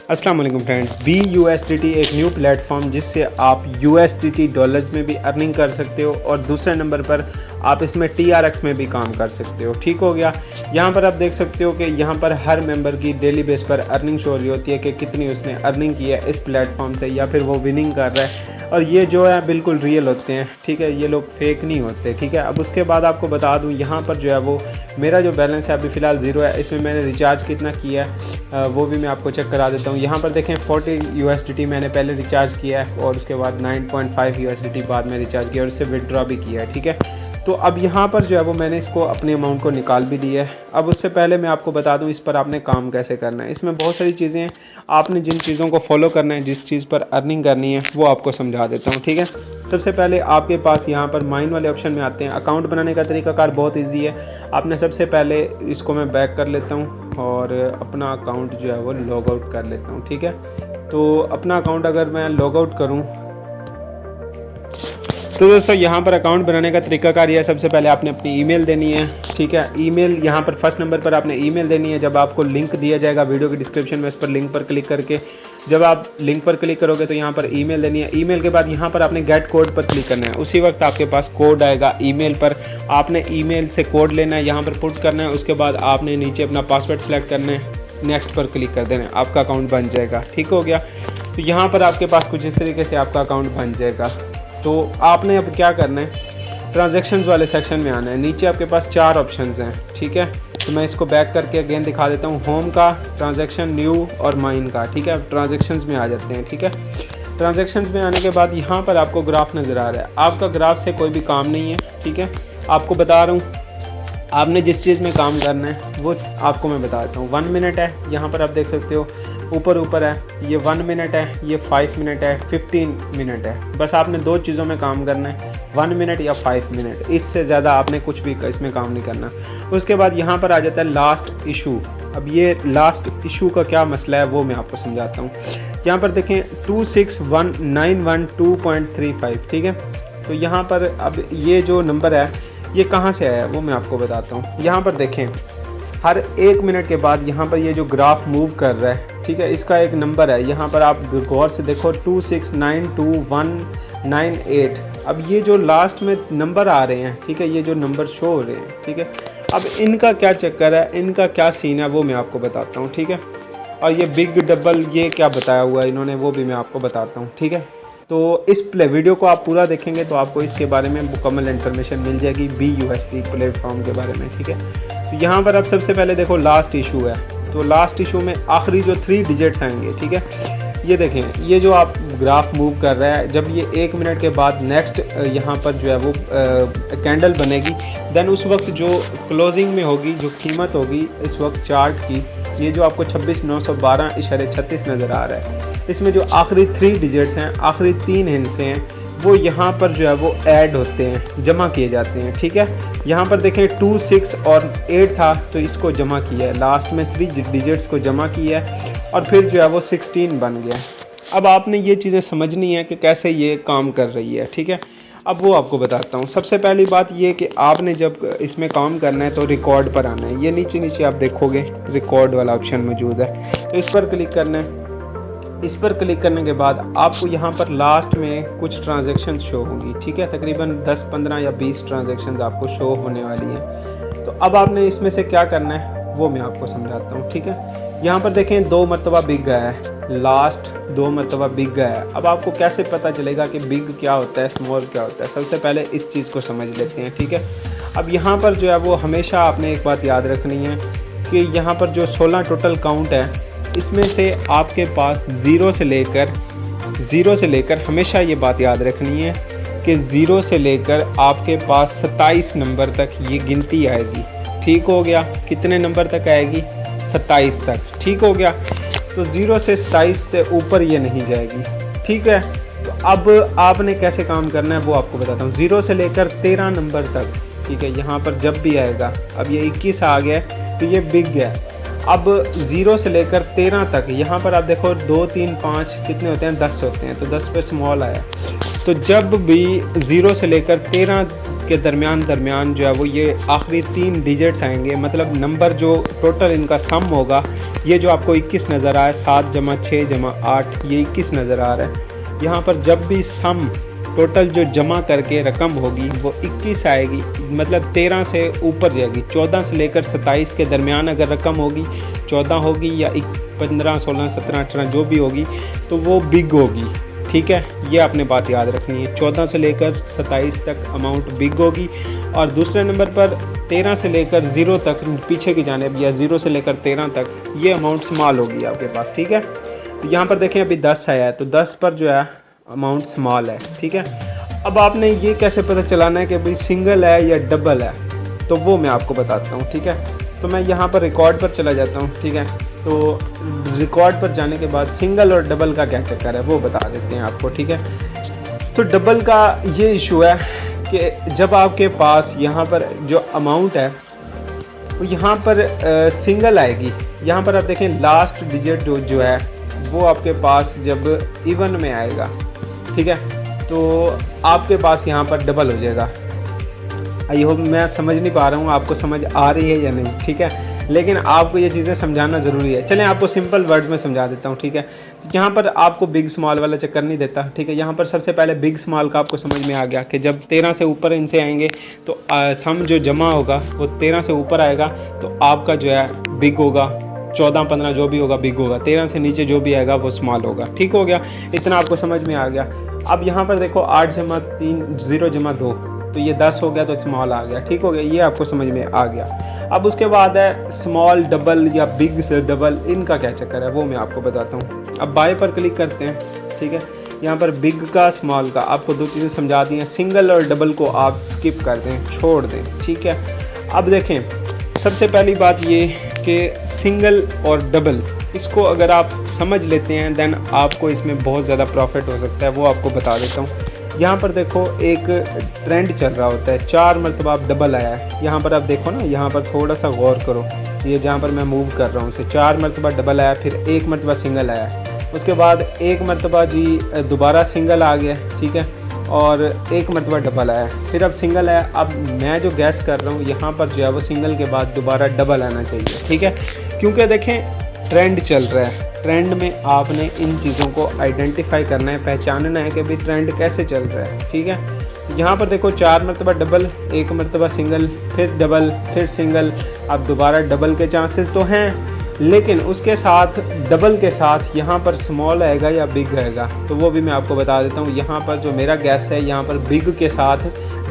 अस्सलाम वालेकुम friends, BUSDT एक न्यू प्लेटफॉर्म जिससे आप USDT डॉलर्स में भी अर्निंग कर सकते हो और दूसरे नंबर पर आप इसमें TRX में भी काम कर सकते हो। ठीक हो गया। यहाँ पर आप देख सकते हो कि यहाँ पर हर मेंबर की डेली बेस पर अर्निंग शो हो रही होती है कि कितनी उसने अर्निंग की है इस प्लेटफॉर्म से या फिर वो विनिंग कर रहा है, और ये जो है बिल्कुल रियल होते हैं। ठीक है, ये लोग फेक नहीं होते। ठीक है, अब उसके बाद आपको बता दूं यहाँ पर जो है वो मेरा जो बैलेंस है अभी फ़िलहाल 0 है। इसमें मैंने रिचार्ज कितना किया है वो भी मैं आपको चेक करा देता हूँ। यहाँ पर देखें 40 USDT मैंने पहले रिचार्ज किया है और उसके बाद 9.5 USDT बाद में रिचार्ज किया और इससे विड्रॉ भी किया है। ठीक है, तो अब यहाँ पर जो है वो मैंने इसको अपने अमाउंट को निकाल भी दिया है। अब उससे पहले मैं आपको बता दूँ इस पर आपने काम कैसे करना है। इसमें बहुत सारी चीज़ें हैं, आपने जिन चीज़ों को फॉलो करना है, जिस चीज़ पर अर्निंग करनी है वो आपको समझा देता हूँ। ठीक है, सबसे पहले आपके पास यहाँ पर माइन वाले ऑप्शन में आते हैं। अकाउंट बनाने का तरीकाकार बहुत ईजी है। आपने सबसे पहले इसको मैं बैक कर लेता हूँ और अपना अकाउंट जो है वो लॉग आउट कर लेता हूँ। ठीक है, तो अपना अकाउंट अगर मैं लॉग आउट करूँ तो दोस्तों यहाँ पर अकाउंट बनाने का तरीकाकार ये है। सबसे पहले आपने अपनी ईमेल देनी है। ठीक है, ईमेल यहाँ पर फर्स्ट नंबर पर आपने ईमेल देनी है। जब आपको लिंक दिया जाएगा वीडियो की डिस्क्रिप्शन में, इस पर लिंक पर क्लिक करके जब आप लिंक पर क्लिक करोगे तो यहाँ पर ईमेल देनी है। ईमेल के बाद यहाँ पर आपने गेट कोड पर क्लिक करना है। उसी वक्त आपके पास कोड आएगा ईमेल पर, आपने ईमेल से कोड लेना है, यहाँ पर पुट करना है। उसके बाद आपने नीचे अपना पासवर्ड सेलेक्ट करना है, नेक्स्ट पर क्लिक कर देना है, आपका अकाउंट बन जाएगा। ठीक हो गया। तो यहाँ पर आपके पास कुछ इस तरीके से आपका अकाउंट बन जाएगा। तो आपने अब क्या करना है, ट्रांजैक्शंस वाले सेक्शन में आना है। नीचे आपके पास 4 ऑप्शंस हैं। ठीक है, तो मैं इसको बैक करके अगेन दिखा देता हूँ। होम का, ट्रांजैक्शन, न्यू और माइन का। ठीक है, ट्रांजैक्शंस में आ जाते हैं। ठीक है, ट्रांजैक्शंस में आने के बाद यहाँ पर आपको ग्राफ नज़र आ रहा है। आपका ग्राफ से कोई भी काम नहीं है। ठीक है, आपको बता रहा हूँ आपने जिस चीज़ में काम करना है वो आपको मैं बता देता हूँ। 1 मिनट है, यहाँ पर आप देख सकते हो ऊपर है, ये 1 मिनट है, ये 5 मिनट है, 15 मिनट है। बस आपने 2 चीज़ों में काम करना है, 1 मिनट या 5 मिनट। इससे ज़्यादा आपने कुछ भी इसमें काम नहीं करना। उसके बाद यहाँ पर आ जाता है लास्ट इशू। अब ये लास्ट इशू का क्या मसला है वो मैं आपको समझाता हूँ। यहाँ पर देखें 261,912.35। ठीक है, तो यहाँ पर अब ये जो नंबर है ये कहाँ से आया है वो मैं आपको बताता हूँ। यहाँ पर देखें हर 1 मिनट के बाद यहाँ पर ये जो ग्राफ मूव कर रहा है, ठीक है, इसका एक नंबर है। यहाँ पर आप गौर से देखो 2692198। अब ये जो लास्ट में नंबर आ रहे हैं, ठीक है, ये जो नंबर शो हो रहे हैं, ठीक है, अब इनका क्या चक्कर है, इनका क्या सीन है वो मैं आपको बताता हूँ। ठीक है, और ये बिग डबल ये क्या बताया हुआ है इन्होंने वो भी मैं आपको बताता हूँ। ठीक है, तो इस वीडियो को आप पूरा देखेंगे तो आपको इसके बारे में मुकम्मल इन्फॉर्मेशन मिल जाएगी BUSD प्लेटफॉर्म के बारे में। ठीक है, तो यहाँ पर आप सबसे पहले देखो लास्ट इशू है। तो लास्ट इशू में आखिरी जो 3 डिजिट्स आएंगे, ठीक है, ये देखें, ये जो आप ग्राफ मूव कर रहा है, जब ये 1 मिनट के बाद नेक्स्ट यहाँ पर जो है वो कैंडल बनेगी, देन उस वक्त जो क्लोजिंग में होगी, जो कीमत होगी इस वक्त चार्ट की, ये जो आपको 26,912.36 नज़र आ रहा है, इसमें जो आखिरी 3 डिजिट्स हैं, आखिरी 3 हिस्से हैं, वो यहाँ पर जो है वो ऐड होते हैं, जमा किए जाते हैं। ठीक है, यहाँ पर देखें 2, 6 और 8 था तो इसको जमा किया है, लास्ट में 3 डिजिट्स को जमा किया है और फिर जो है वो 16 बन गया। अब आपने ये चीज़ें समझनी है कि कैसे ये काम कर रही है। ठीक है, अब वो आपको बताता हूँ। सबसे पहली बात ये कि आपने जब इसमें काम करना है तो रिकॉर्ड पर आना है। ये नीचे आप देखोगे रिकॉर्ड वाला ऑप्शन मौजूद है, तो इस पर क्लिक करना है। इस पर क्लिक करने के बाद आपको यहाँ पर लास्ट में कुछ ट्रांजैक्शन शो होंगी। ठीक है, तकरीबन 10, 15 या 20 ट्रांजैक्शंस आपको शो होने वाली हैं। तो अब आपने इसमें से क्या करना है वो मैं आपको समझाता हूँ। ठीक है, यहाँ पर देखें 2 मरतबा बिग गया है, लास्ट 2 मरतबा बिग गया है। अब आपको कैसे पता चलेगा कि बिग क्या होता है, स्मॉल क्या होता है? सबसे पहले इस चीज़ को समझ लेते हैं। ठीक है, अब यहाँ पर जो है वो हमेशा आपने एक बात याद रखनी है कि यहाँ पर जो 16 टोटल काउंट है, इसमें से आपके पास 0 से लेकर हमेशा ये बात याद रखनी है कि 0 से लेकर आपके पास 27 नंबर तक ये गिनती आएगी। ठीक हो गया, कितने नंबर तक आएगी? 27 तक। ठीक हो गया, तो 0 से 27 से ऊपर ये नहीं जाएगी। ठीक है, तो अब आपने कैसे काम करना है वो आपको बताता हूँ। 0 से लेकर 13 नंबर तक, ठीक है, यहाँ पर जब भी आएगा, अब ये 21 आ गया तो ये बिग गया। अब 0 से लेकर 13 तक यहाँ पर आप देखो 2, 3, 5 कितने होते हैं? 10 होते हैं, तो 10 पे स्मॉल आया। तो जब भी 0 से लेकर 13 के दरमियान जो है वो ये आखिरी 3 डिजिट्स आएंगे, मतलब नंबर जो टोटल इनका सम होगा, ये जो आपको 21 नज़र आया 7 जमा 6 जमा 8, ये 21 नज़र आ रहा है। यहाँ पर जब भी सम टोटल जो जमा करके रकम होगी वो 21 आएगी, मतलब 13 से ऊपर जाएगी। 14 से लेकर 27 के दरमियान अगर रकम होगी, 14 होगी या 15 16 17 18 जो भी होगी तो वो बिग होगी, ठीक है। ये आपने बात याद रखनी है, 14 से लेकर 27 तक अमाउंट बिग होगी, और दूसरे नंबर पर 13 से लेकर 0 तक पीछे की जानिब, या 0 से लेकर 13 तक ये अमाउंट स्मॉल होगी आपके पास, ठीक है। तो यहाँ पर देखें अभी 10 आया है, तो 10 पर जो है अमाउंट स्मॉल है, ठीक है। अब आपने ये कैसे पता चलाना है कि भाई सिंगल है या डबल है, तो वो मैं आपको बताता हूँ, ठीक है। तो मैं यहाँ पर रिकॉर्ड पर चला जाता हूँ, ठीक है। तो रिकॉर्ड पर जाने के बाद सिंगल और डबल का क्या चक्कर है वो बता देते हैं आपको, ठीक है। तो डबल का ये इशू है कि जब आपके पास यहाँ पर जो अमाउंट है वो यहाँ पर सिंगल आएगी, यहाँ पर आप देखें लास्ट डिजिट जो है वो आपके पास जब इवन में आएगा, ठीक है, तो आपके पास यहाँ पर डबल हो जाएगा। आई होप मैं समझ नहीं पा रहा हूँ, आपको समझ आ रही है या नहीं, ठीक है, लेकिन आपको ये चीज़ें समझाना ज़रूरी है। चलें आपको सिंपल वर्ड्स में समझा देता हूँ, ठीक है। तो यहाँ पर आपको बिग स्मॉल वाला चक्कर नहीं देता, ठीक है। यहाँ पर सबसे पहले बिग स्मॉल का आपको समझ में आ गया कि जब 13 से ऊपर इनसे आएंगे तो सम जो जमा होगा वो 13 से ऊपर आएगा तो आपका जो है बिग होगा, 14 15 जो भी होगा बिग होगा, 13 से नीचे जो भी आएगा वो स्मॉल होगा, ठीक हो गया। इतना आपको समझ में आ गया। अब यहाँ पर देखो 8 जमा 3 0 जमा 2, तो ये 10 हो गया तो स्मॉल आ गया, ठीक हो गया, ये आपको समझ में आ गया। अब उसके बाद है स्मॉल डबल या बिग से डबल, इनका क्या चक्कर है वो मैं आपको बताता हूँ। अब बाय पर क्लिक करते हैं, ठीक है। यहाँ पर बिग का स्मॉल का आपको 2 चीज़ें समझा दी हैं, सिंगल और डबल को आप स्किप कर दें, छोड़ दें, ठीक है। अब देखें सबसे पहली बात ये कि सिंगल और डबल, इसको अगर आप समझ लेते हैं देन आपको इसमें बहुत ज़्यादा प्रॉफिट हो सकता है, वो आपको बता देता हूँ। यहाँ पर देखो एक ट्रेंड चल रहा होता है, 4 मरतबा आप डबल आया है, यहाँ पर आप देखो ना, यहाँ पर थोड़ा सा गौर करो, ये जहाँ पर मैं मूव कर रहा हूँ उसे 4 मरतबा डबल आया, फिर 1 मरतबा सिंगल आया, उसके बाद 1 मरतबा जी दोबारा सिंगल आ गया, ठीक है, और 1 मरतबा डबल आया, फिर अब सिंगल आया। अब मैं जो गैस कर रहा हूँ यहाँ पर जो है वो सिंगल के बाद दोबारा डबल आना चाहिए, ठीक है, क्योंकि देखें ट्रेंड चल रहा है। ट्रेंड में आपने इन चीज़ों को आइडेंटिफाई करना है, पहचानना है कि भाई ट्रेंड कैसे चल रहा है, ठीक है। यहाँ पर देखो 4 मरतबा डबल, 1 मरतबा सिंगल, फिर डबल, फिर सिंगल, अब दोबारा डबल के चांसेस तो हैं, लेकिन उसके साथ डबल के साथ यहाँ पर स्मॉल आएगा या बिग आएगा, तो वो भी मैं आपको बता देता हूँ। यहाँ पर जो मेरा गैस है यहाँ पर बिग के साथ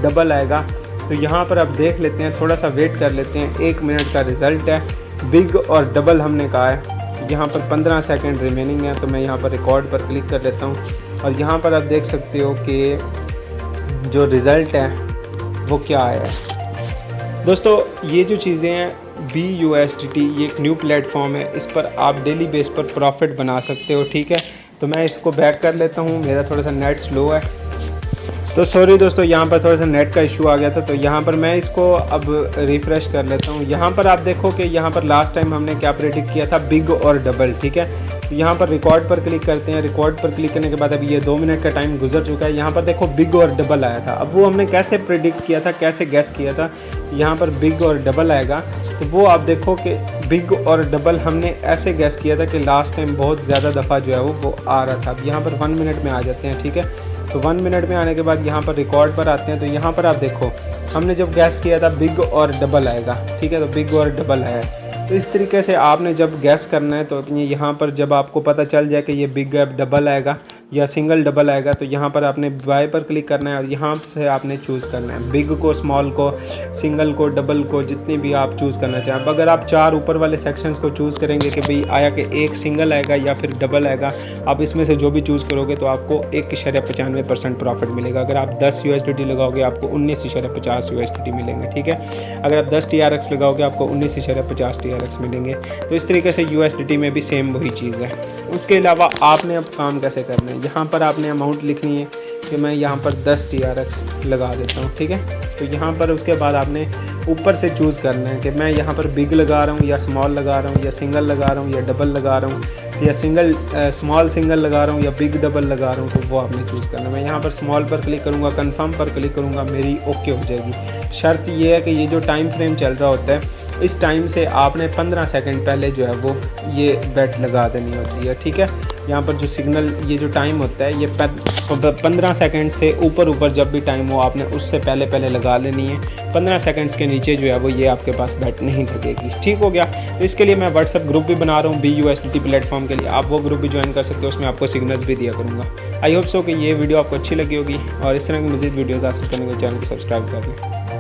डबल आएगा, तो यहाँ पर आप देख लेते हैं, थोड़ा सा वेट कर लेते हैं, 1 मिनट का रिज़ल्ट है, बिग और डबल हमने कहा है। यहाँ पर 15 सेकंड रिमेनिंग है, तो मैं यहाँ पर रिकॉर्ड पर क्लिक कर लेता हूँ, और यहाँ पर आप देख सकते हो कि जो रिज़ल्ट है वो क्या आया है। दोस्तों ये जो चीज़ें हैं BUSDT, ये एक न्यू प्लेटफॉर्म है, इस पर आप डेली बेस पर प्रॉफिट बना सकते हो, ठीक है। तो मैं इसको बैक कर लेता हूँ, मेरा थोड़ा सा नेट स्लो है, तो सॉरी दोस्तों, यहाँ पर थोड़ा सा नेट का इशू आ गया था, तो यहाँ पर मैं इसको अब रिफ़्रेश कर लेता हूँ। यहाँ पर आप देखो कि यहाँ पर लास्ट टाइम हमने क्या प्रेडिक्ट किया था, बिग और डबल, ठीक है। तो यहाँ पर रिकॉर्ड पर क्लिक करते हैं, रिकॉर्ड पर क्लिक करने के बाद अभी ये 2 मिनट का टाइम गुजर चुका है। यहाँ पर देखो बिग और डबल आया था, अब वो हमने कैसे प्रेडिक्ट किया था, कैसे गैस किया था, यहाँ पर बिग और डबल आएगा, तो वो आप देखो कि बिग और डबल हमने ऐसे गैस किया था कि लास्ट टाइम बहुत ज़्यादा दफ़ा जो है वो आ रहा था। अब यहाँ पर 1 मिनट में आ जाते हैं, ठीक है। तो 1 मिनट में आने के बाद यहाँ पर रिकॉर्ड पर आते हैं, तो यहाँ पर आप देखो हमने जब गैस किया था बिग और डबल आएगा, ठीक है, तो बिग और डबल आया है। तो इस तरीके से आपने जब गैस करना है तो अपनी यहाँ पर जब आपको पता चल जाए कि ये बिग डबल आएगा या सिंगल डबल आएगा, तो यहाँ पर आपने बाय पर क्लिक करना है और यहाँ से आपने चूज़ करना है बिग को, स्मॉल को, सिंगल को, डबल को, जितनी भी आप चूज़ करना चाहें। अब अगर आप 4 ऊपर वाले सेक्शंस को चूज़ करेंगे कि भाई आया कि एक सिंगल आएगा या फिर डबल आएगा, आप इसमें से जो भी चूज़ करोगे तो आपको 1.95% प्रॉफिट मिलेगा। अगर आप 10 USDT लगाओगे आपको 19.50 USDT मिलेंगे, ठीक है। अगर आप 10 TRX लगाओगे आपको 19.50 TRX मिलेंगे। तो इस तरीके से USDT में भी सेम वही चीज़ है। उसके अलावा आपने अब काम कैसे करना है, यहाँ पर आपने अमाउंट लिखनी है, कि मैं यहाँ पर 10 TRX लगा देता हूँ, ठीक है। तो यहाँ पर उसके बाद आपने ऊपर से चूज़ करना है कि मैं यहाँ पर बिग लगा रहा हूँ या स्मॉल लगा रहा हूँ या सिंगल लगा रहा हूँ या डबल लगा रहा हूँ या स्मॉल सिंगल लगा रहा हूँ या बिग डबल लगा रहा हूँ, तो वो आपने चूज़ करना है। मैं यहाँ पर स्मॉल पर क्लिक करूँगा, कंफर्म पर क्लिक करूँगा, मेरी ओके हो जाएगी। शर्त ये है कि ये जो टाइम फ्रेम चल रहा होता है इस टाइम से आपने 15 सेकंड पहले जो है वो ये बेट लगा देनी होती है, ठीक है। यहाँ पर जो सिग्नल ये जो टाइम होता है ये 15 सेकंड से ऊपर जब भी टाइम हो आपने उससे पहले लगा लेनी है। 15 सेकंड्स के नीचे जो है वो ये आपके पास बैट नहीं लगेगी, ठीक हो गया। तो इसके लिए मैं व्हाट्सअप ग्रुप भी बना रहा हूँ BUSDT प्लेटफॉर्म के लिए, आप वो ग्रुप भी ज्वाइन कर सकते हो, उसमें आपको सिग्नल्स भी दिया करूँगा। आई होप सो कि ये वीडियो आपको अच्छी लगी होगी और इस तरह की मज़ीद वीडियोज़ हासिल करने के चैनल को सब्सक्राइब कर लें।